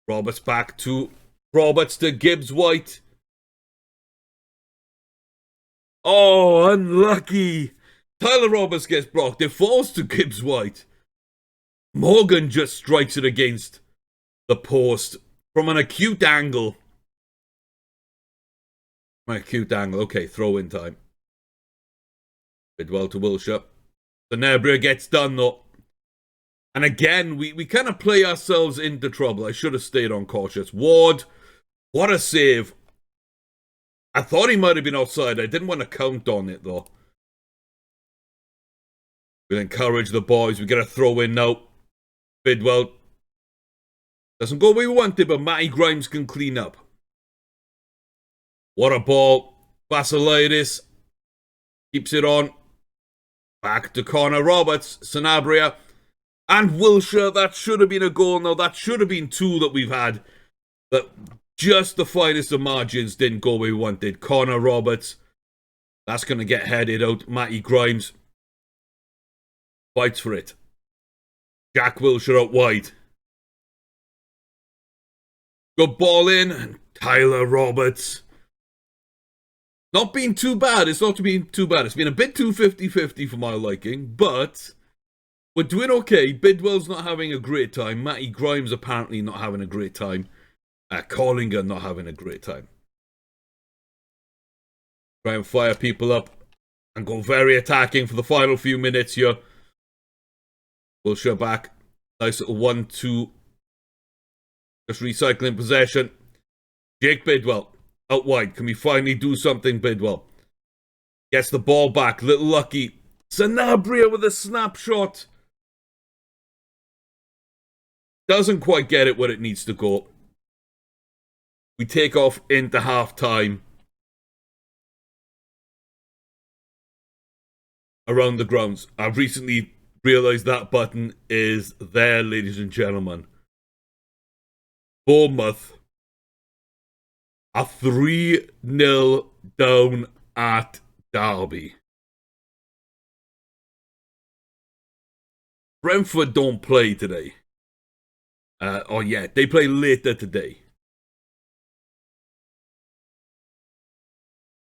Roberts back to Roberts to Gibbs White. Oh, unlucky. Tyler Roberts gets blocked. It falls to Gibbs White. Morgan just strikes it against the post from an acute angle. Okay, throw in time. Bidwell to Wilshire. Sanabria gets done though. And again, we kind of play ourselves into trouble. I should have stayed on cautious. Ward, what a save. I thought he might have been outside. I didn't want to count on it though. We'll encourage the boys. We get a throw in now. Bidwell doesn't go where we wanted, but Matty Grimes can clean up. What a ball. Vassiliadis keeps it on. Back to Connor Roberts. Sanabria. And Wilshire. That should have been a goal. No, that should have been two that we've had. But just the finest of margins didn't go where we wanted. Connor Roberts. That's going to get headed out. Matty Grimes fights for it. Jack Wilshire out wide. Good ball in. And Tyler Roberts. Not been too bad. It's not been too bad. It's been a bit too 50-50 for my liking. But we're doing okay. Bidwell's not having a great time. Matty Grimes apparently not having a great time. Collinger not having a great time. Try and fire people up. And go very attacking for the final few minutes here. Wilshire back. Nice little 1-2. Just recycling possession. Jake Bidwell. Out wide. Can we finally do something, Bidwell? Gets the ball back. Little lucky. Sanabria with a snapshot. Doesn't quite get it where it needs to go. We take off into half-time. Around the grounds. I've recently realised that button is there, ladies and gentlemen. Bournemouth are 3-0 down at Derby. Brentford don't play today. They play later today.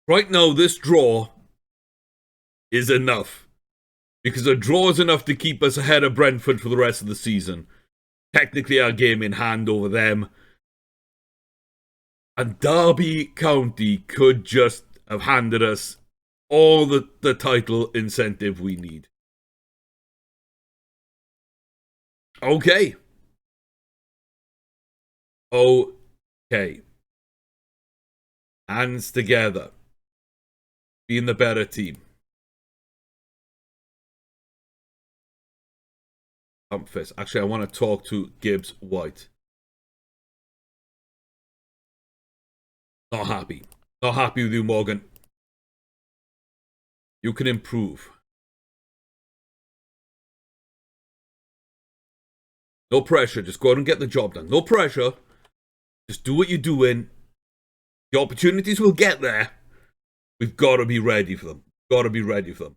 Right now, this draw is enough. Because a draw is enough to keep us ahead of Brentford for the rest of the season. Technically, our game in hand over them. And Derby County could just have handed us all the title incentive we need. Okay. Hands together. Being the better team. Pump fist. Actually, I want to talk to Gibbs White. Not happy. Not happy with you, Morgan. You can improve. No pressure. Just go out and get the job done. No pressure. Just do what you're doing. The opportunities will get there. We've got to be ready for them. Got to be ready for them.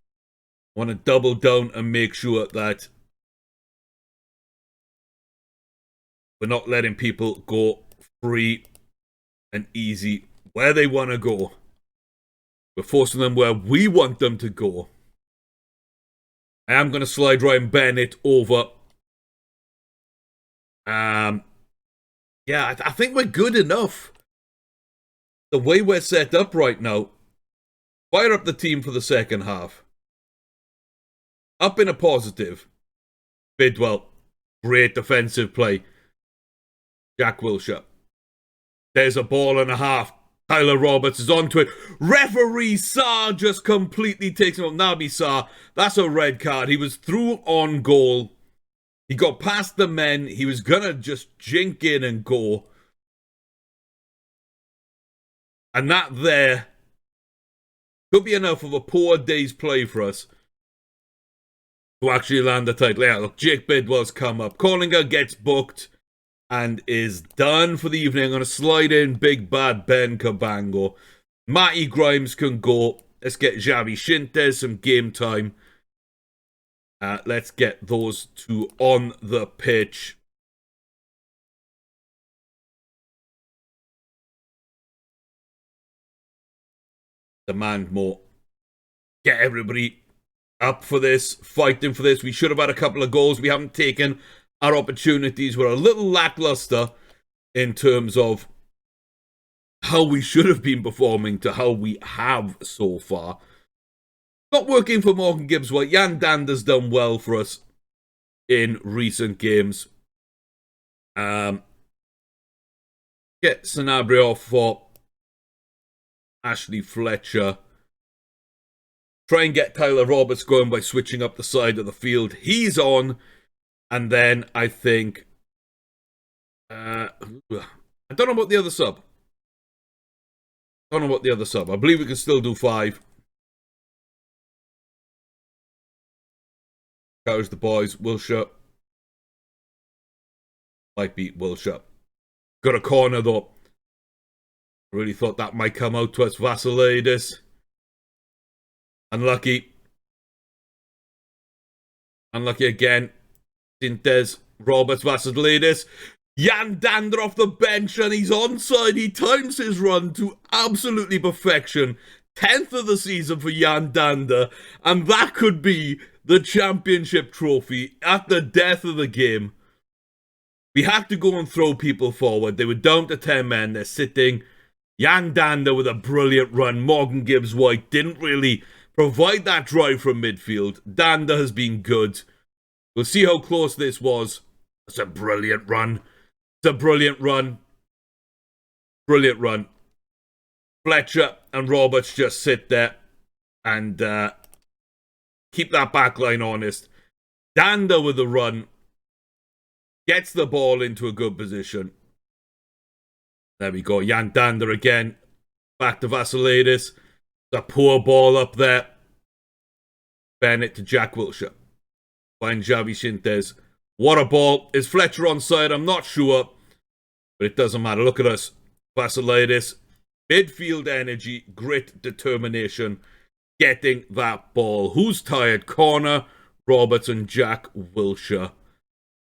I want to double down and make sure that we're not letting people go free and easy where they want to go. We're forcing them where we want them to go. I am going to slide Ryan Bennett over. Yeah, I think we're good enough. The way we're set up right now, fire up the team for the second half. Up in a positive. Bidwell, great defensive play. Jack Wilshere. There's a ball and a half. Tyler Roberts is onto it. Referee Sarr just completely takes him up. Naby Sarr, that's a red card. He was through on goal. He got past the men. He was going to just jink in and go. And that there could be enough of a poor day's play for us to actually land the title. Yeah, look, Jake Bidwell's come up. Collinger gets booked and is done for the evening. I'm going to slide in big bad Ben Cabango. Matty Grimes can go. Let's get Xavi Shintes some game time. Let's get those two on the pitch. Demand more. Get everybody up for this, fighting for this. We should have had a couple of goals. We haven't taken our opportunities. We're a little lackluster in terms of how we should have been performing to how we have so far. Not working for Morgan Gibbs White. Jan Dander's done well for us in recent games. Get Sanabria off for Ashley Fletcher. Try and get Tyler Roberts going by switching up the side of the field. He's on. And then I think... I don't know about the other sub. I believe we can still do 5. Cows the boys. Wilshere. Might beat Wilshere. Got a corner though. I really thought that might come out to us. Vasilidis. Unlucky. Unlucky again. Sintes, Roberts, Vasilidis. Jan Dander off the bench and he's onside. He times his run to absolutely perfection. 10th of the season for Jan Dander. And that could be the championship trophy at the death of the game. We had to go and throw people forward. They were down to 10 men. They're sitting. Jan Dander with a brilliant run. Morgan Gibbs White didn't really provide that drive from midfield. Dander has been good. We'll see how close this was. It's a brilliant run. It's a brilliant run. Brilliant run. Fletcher and Roberts just sit there and keep that back line honest. Dander with the run. Gets the ball into a good position. There we go. Jan Dander again. Back to Vasilidis. The poor ball up there. Bennett to Jack Wilshere. Find Xavi Shintes. What a ball. Is Fletcher onside? I'm not sure. But it doesn't matter. Look at us. Vasilidis. Midfield energy. Grit. Determination. Getting that ball. Who's tired? Corner. Roberts and Jack Wilshere.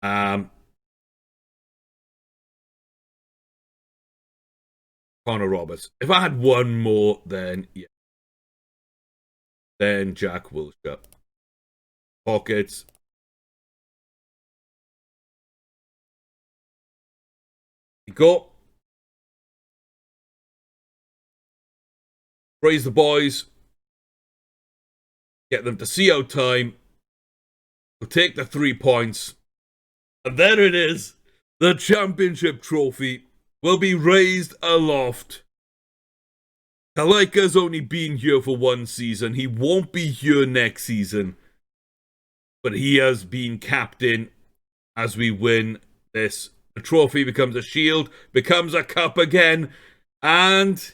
Connor Roberts. If I had one more, then yeah. Then Jack Wilshere. Pockets. Go. Praise the boys. Get them to see out time. We'll take the 3 points. And there it is. The championship trophy will be raised aloft. Kalika's only been here for 1 season. He won't be here next season. But he has been captain as we win this. The trophy becomes a shield, becomes a cup again. And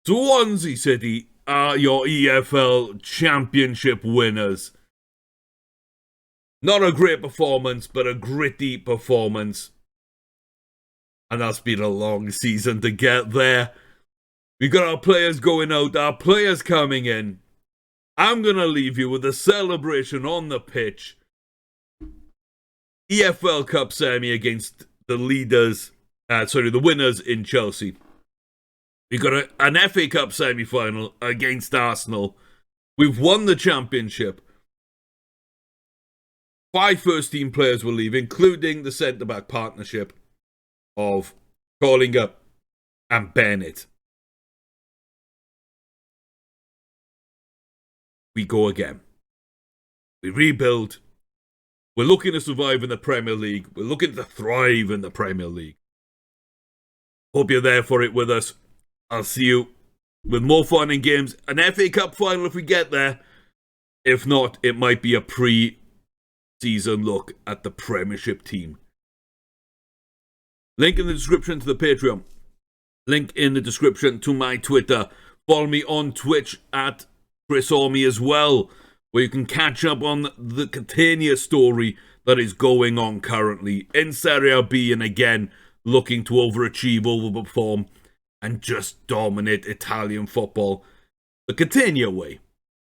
Swansea City are your EFL championship winners. Not a great performance, but a gritty performance. And that's been a long season to get there. We've got our players going out, our players coming in. I'm going to leave you with a celebration on the pitch. EFL Cup semi against the leaders, the winners in Chelsea. We've got an FA Cup semi-final against Arsenal. We've won the championship. 5 first-team players will leave, including the centre-back partnership of Collinger and Bennett. We go again. We rebuild. We're looking to survive in the Premier League. We're looking to thrive in the Premier League. Hope you're there for it with us. I'll see you with more fun and games. An FA Cup final if we get there. If not, it might be a pre-season look at the Premiership team. Link in the description to the Patreon. Link in the description to my Twitter. Follow me on Twitch at Chris Ormy as well, where you can catch up on the Catania story that is going on currently in Serie B, and again, looking to overachieve, overperform, and just dominate Italian football the Catania way.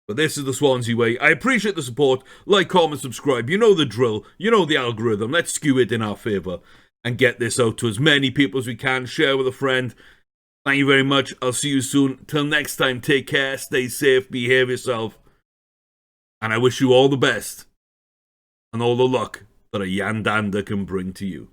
But this is the Swansea way. I appreciate the support. Like, comment, subscribe. You know the drill. You know the algorithm. Let's skew it in our favour and get this out to as many people as we can. Share with a friend. Thank you very much. I'll see you soon. Till next time, take care, stay safe, behave yourself. And I wish you all the best and all the luck that a Yandanda can bring to you.